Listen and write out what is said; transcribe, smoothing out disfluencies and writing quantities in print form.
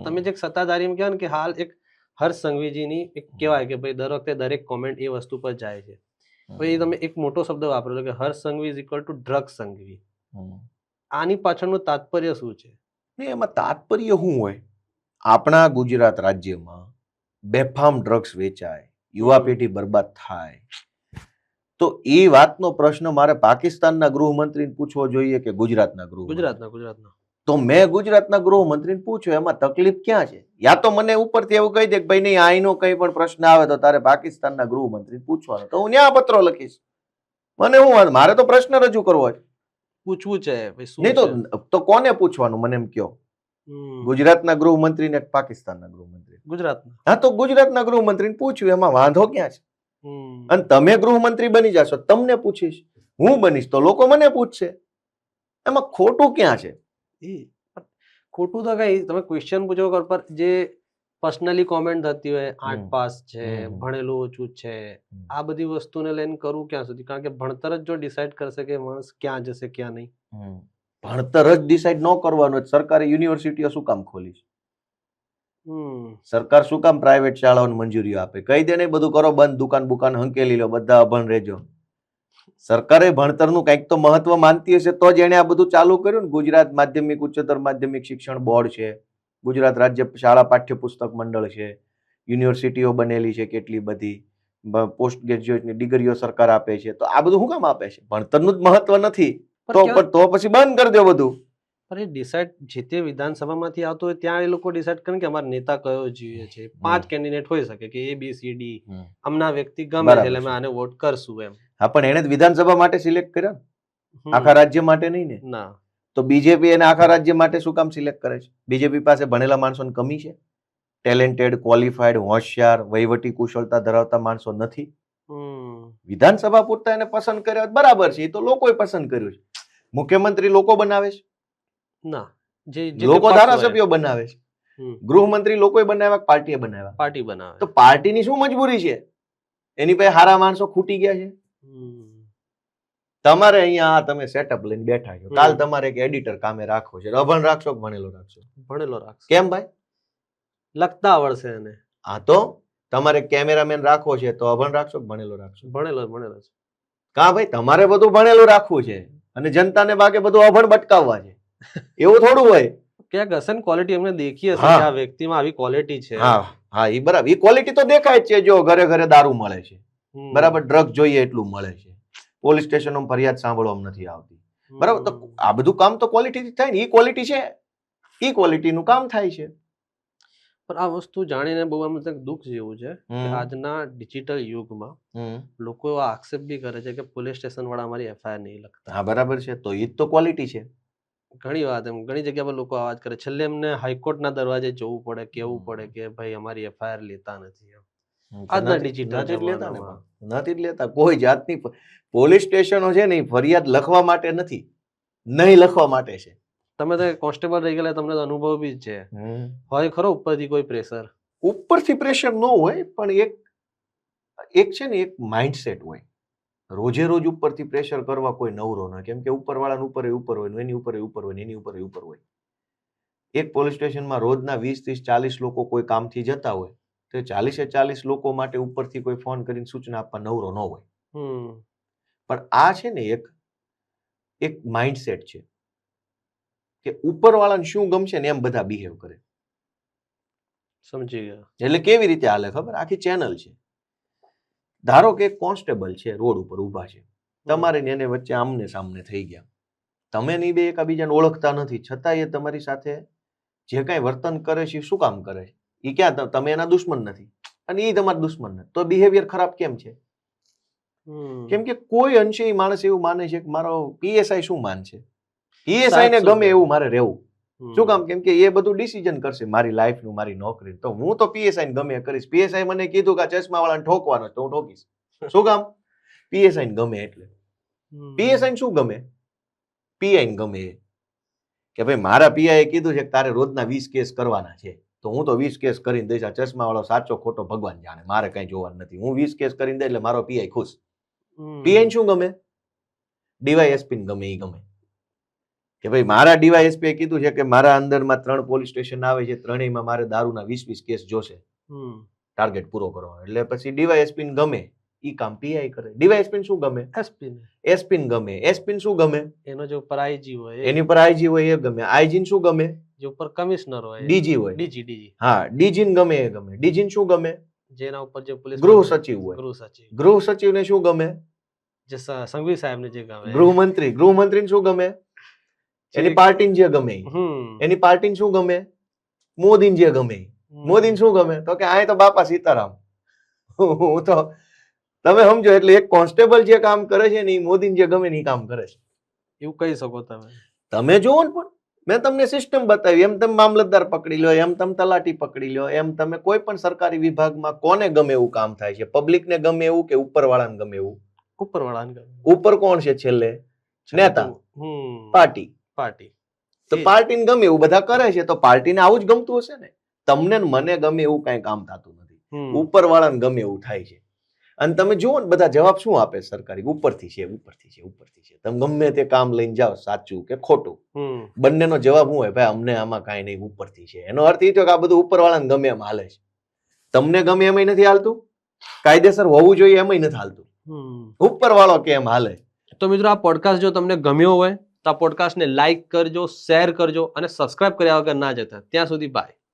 તમે જે સત્તાધારીમાં કહેવાય ને કે હાલ એક હર્ષ સંઘવીજીની એક કહેવાય કે ભાઈ દર વખતે દરેક કોમેન્ટ એ વસ્તુ પર જાય છે. પછી તમે એક મોટો શબ્દ વાપરેલો કે Harsh Sanghavi is equal to drug Sanghavi. આની પાછળનું તાત્પર્ય શું છે? એમાં તાત્પર્ય શું હોય? આપણા ગુજરાત રાજ્યમાં બેફામ ડ્રગ્સ વેચાય, યુવા પેઢી બરબાદ થાય, તો એ વાતનો પ્રશ્ન મારે પાકિસ્તાનના ગૃહમંત્રીને પૂછવો જોઈએ કે ગુજરાતના ગુજરાતના તો મેં ગુજરાતના ગૃહમંત્રીને પૂછ્યું એમાં તકલીફ ક્યાં છે? યા તો મને ઉપરથી એવું કહી દે કે ભાઈ નહીં આઈનો કઈ પણ પ્રશ્ન આવે તો તારે પાકિસ્તાનના ગૃહમંત્રીને પૂછવાનો, તો હું ન્યા પત્રો લખીશ. મને હું મારે તો પ્રશ્ન રજૂ કરવો છે, પૂછવું છે. નહીં તો કોને પૂછવાનું મને એમ કયો? ગુજરાતના ગૃહમંત્રી ને પાકિસ્તાનના ગૃહમંત્રી? ગુજરાતના. હા, તો ગુજરાતના ગૃહમંત્રીને પૂછ્યું, એમાં વાંધો ક્યાં છે? અને તમે ગૃહમંત્રી બની જશો, તમને પૂછીશ. હું બનીશ તો લોકો મને પૂછશે. એમાં ખોટું ક્યાં છે? ખોટું તો કઈ તમે ક્વેશ્ચન પૂછો પર જે પર્સનલી કોમેન્ટ થતી હોય 8 પાસ છે, ભણેલું ઓછું છે, આ બધી વસ્તુને લઈને કરવું ક્યાં સુધી? કારણ કે ભણતર જ જો ડિસાઈડ કરશે કે માણસ ક્યાં જશે ક્યાં નહીં. ભણતર જ ડિસાઈડ ન કરવાનું, સરકારે યુનિવર્સિટીઓ શું કામ ખોલી છે? સરકાર શું કામ પ્રાઇવેટ શાળાઓને મંજૂરીઓ આપે? કહી દે ને બધું કરો બંધ, દુકાન બુકાન હંકેલી લો, બધા અભણ રહેજો. સરકારે ભણતરનું કંઈક તો મહત્વ માનતી હશે તો જ એને આ બધું ચાલુ કર્યું ને. ગુજરાત માધ્યમિક ઉચ્ચતર માધ્યમિક શિક્ષણ બોર્ડ છે, ગુજરાત રાજ્ય શાળા પાઠ્યપુસ્તક મંડળ છે, યુનિવર્સિટીઓ બનેલી છે કેટલી બધી, પોસ્ટ ગ્રેજ્યુએટની ડિગ્રીઓ સરકાર આપે છે. તો આ બધું શું કામ આપે છે? ભણતરનું જ મહત્વ નથી તો પછી બંધ કરી દો બધું. પણ એ ડિસાઈડ જે તે વિધાનસભામાંથી આવતો હોય ત્યાં એ લોકો ડિસાઈડ કરે કે અમારા નેતા કયો જોઈએ છે. 5 કેન્ડિડેટ હોઈ શકે કે ABCD, અમના વ્યક્તિ ગમે છે એટલે અમે આને વોટ કરશું એમ. હા, પણ એને વિધાનસભા માટે સિલેક્ટ કર્યો, આખા રાજ્ય માટે નહીં ને. ના, તો બીજેપી એને આખા રાજ્ય માટે શું કામ સિલેક્ટ કરે છે? બીજેપી પાસે ભણેલા માણસોની કમી છે? ટેલેન્ટેડ, ક્વોલિફાઈડ, હોશિયાર, વહીવટી કુશળતા ધરાવતા માણસો નથી? વિધાનસભા પૂરતા એને પસંદ કર્યા બરાબર છે, એ તો લોકોએ પસંદ કર્યું છે. મુખ્યમંત્રી લોકો બનાવે છે? ના, લોકો ધારાસભ્યો બનાવે છે. ગૃહમંત્રી લોકોએ બનાવ્યા, પાર્ટીએ બનાવ્યા? પાર્ટી બનાવે. તો પાર્ટીની શું મજબૂરી છે? એની પાસે હારા માણસો ખૂટી ગયા છે. તમારે અહીંયા તમે સેટઅપ લઈને બેઠા છો, કાલ તમારે એક એડિટર કામે રાખવો છે, અભણ રાખશો કે ભણેલો રાખશો? ભણેલો રાખશો. કેમ ભાઈ? લખતા આવડશે એને. હા, તો તમારે કેમેરામેન રાખવો છે તો અભણ રાખશો કે ભણેલો રાખશો? ભણેલો છે. કા ભાઈ, તમારે બધું ભણેલું રાખવું છે અને જનતાને બાકી બધું અભણ બટકાવવા છે, એવું થોડું હોય. ક્યાંક હશે ને ક્વોલિટી અમને દેખી હશે કે આ વ્યક્તિમાં આવી ક્વોલિટી છે. હા, એ બરાબર, એ ક્વોલિટી તો દેખાય જ છે. જો ઘરે ઘરે દારૂ મળે છે, બરાબર, ડ્રગ જોઈએ એટલું મળે છે, પોલીસ સ્ટેશનો ફરિયાદ સાંભળવામાં નથી આવતી, બરાબર. તો આ બધું કામ તો ક્વોલિટી થાય ને. એ ક્વોલિટી છે, એ ક્વોલિટીનું કામ થાય છે. પણ આ વસ્તુ જાણીને બહુ આમ દુઃખ જેવું છે કે આજના ડિજિટલ યુગમાં લોકો એવા આક્ષેપ બી કરે છે કે પોલીસ સ્ટેશન વાળા અમારી FIR નહીં લખતા. હા, બરાબર છે, તો એ જ તો ક્વોલિટી છે. ઘણી વાત એમ ઘણી જગ્યા પર લોકો અવાજ કરે, છેલ્લે એમને હાઈકોર્ટના દરવાજે જવું પડે, કેવું પડે કે ભાઈ અમારી FIR લેતા નથી. આજના ડિજિટલ જમાનામાં નથી જ લેતા કોઈ જાતની. પોલીસ સ્ટેશનો છે ને ફરિયાદ લખવા માટે નથી, નહીં લખવા માટે છે. તમે તો કોન્સ્ટેબલ રહી ગયેલા, તમને તો અનુભવ બી છે. હોય ખરો ઉપરથી કોઈ પ્રેશર? ઉપરથી પ્રેશર ન હોય, પણ એક છે ને એક માઇન્ડસેટ હોય. રોજે રોજ ઉપરથી પ્રેશર કરવા કોઈ નવરો ન, કેમ કે ઉપરવાળાને ઉપર હોય, એની ઉપર હોય, એની ઉપર હોય. એક પોલીસ સ્ટેશનમાં રોજના 20, 30, 40 લોકો કોઈ કામથી જતા હોય તો 40 લોકો માટે ઉપરથી કોઈ ફોન કરીને સૂચના આપવા નવરો ન હોય. પણ આ છે ને એક માઇન્ડસેટ છે કે ઉપરવાળાને શું ગમશે ને એમ બધા બિહેવ કરે. સમજી ગયા? એટલે કેવી રીતે હાલે ખબર? આખી ચેનલ છે. ધારો કે એક કોન્સ્ટેબલ છે, રોડ ઉપર ઊભા છે, તમારે ને એને વચ્ચે આમને સામને થઈ ગયા, તમે ને બે એકબીજાને ઓળખતા નથી, છતાં એ તમારી સાથે જે કાંઈ વર્તન કરે છે શું કામ કરે છે? એ ક્યાં તમે એના દુશ્મન નથી અને એ તમારા દુશ્મન નથી, તો બિહેવિયર ખરાબ કેમ છે? કેમ કે કોઈ અંશે એ માણસ એવું માને છે કે મારો PSI શું માનશે, PSI ને ગમે એવું મારે રહેવું. શું કામ? કેમ કે એ બધું ડિસિઝન કરશે મારી લાઈફનું, મારી નોકરી. તો હું તો PSI ને ગમે કરીશ. PSI મને કીધું કે ચશ્મા વાળાને ઠોકવાનો તો હું ઠોકીશ. શું કામ? PSI ને ગમે એટલે. PSI ને શું ગમે? PI ને ગમે કે ભાઈ મારા PI એ કીધું છે કે તારે રોજના 20 કેસ કરવાના છે, તો હું તો 20 કેસ કરીને દઈશ. આ ચશ્મા વાળો સાચો ખોટો ભગવાન જાણે, મારે કઈ જોવાનું નથી. હું 20 કેસ કરીને દઈ એટલે મારો PI ખુશ. PI ને શું ગમે? DYSP ને ગમે, એ ગમે. કે ભાઈ મારા ડીવાયએસપી કીધું છે કે મારા અંદરમાં 3 પોલીસ સ્ટેશન આવે છે, ત્રણેયમાં મારે દારૂના 20-20 કેસ જોશે ટાર્ગેટ પૂરો કરવાનો. એટલે પછી ડીવાયએસપી ગમે ઈ કામ પીઆઈ કરે. ડીવાયએસપી શું ગમે? એસપી ને એસપી ગમે. એસપી શું ગમે? એનો જે ઉપર આઈજી હોય એની પર આઈજી હોય એ ગમે. આઈજી શું ગમે? જે ઉપર કમિશનર હોય ડીજી હોય. ડીજી હા, ડીજી ગમે એ ગમે. ડીજી શું ગમે? જેના ઉપર જે પોલીસ ગૃહ સચિવ હોય. ગૃહ સચિવને શું ગમે? જે સંઘવી સાહેબ ને જે ગમે ગૃહમંત્રી. ગૃહમંત્રીને શું ગમે? એની પાર્ટીને જે ગમે. એની પાર્ટીને શું ગમે? મોદીને જે ગમે. મોદીને શું ગમે? તો કે આ તો બાપા સીતારામ. હું તો તમે સમજો. એટલે એક કોન્સ્ટેબલ જે કામ કરે છે ને એ મોદીને જે ગમે ને એ કામ કરે છે, એવું કહી શકો તમે. તમે જોવો ને. પણ મેં તમને સિસ્ટમ બતાવી. એમ તમે મામલતદાર પકડી લો, એમ તમે તલાટી પકડી લો, એમ તમે કોઈ પણ સરકારી વિભાગમાં કોને ગમે એવું કામ થાય છે? પબ્લિકને ગમે એવું કે ઉપરવાળાને ગમે એવું? ઉપરવાળાને ગમે. ઉપર કોણ છે છેલ્લે? નેતા. પાર્ટી. પાર્ટી. તો પાર્ટીને ગમે એવું બધા કરે છે, તો પાર્ટીને આવું જ ગમતું હશે ને. તમને ને મને ગમે એવું કઈ કામ થતું નથી. ઉપરવાળાને ગમે એવું થાય છે. અને તમે જુઓ ને બધા જવાબ શું આપે સરકારી? ઉપરથી છે, ઉપરથી છે, ઉપરથી છે. તમે ગમે તે કામ લઈને જાઓ, સાચું કે ખોટું, બંનેનો જવાબ શું હોય? ભાઈ અમને આમાં કાંઈ નહીં, ઉપરથી છે. એનો અર્થ એ થયો કે આ બધું ઉપરવાળાને ગમે એમ હાલે છે. તમને ગમે એમાંય નથી હાલતું, કાયદેસર હોવું જોઈએ એમાંય નથી હાલતું. ઉપરવાળો કેમ હાલે? તો મિત્રો, આ પોડકાસ્ટ જો તમને ગમ્યો હોય તો આ પોડકાસ્ટને લાઈક કરજો, શેર કરજો અને સબસ્ક્રાઇબ કર્યા વગર ના જતા. ત્યાં સુધી બાય.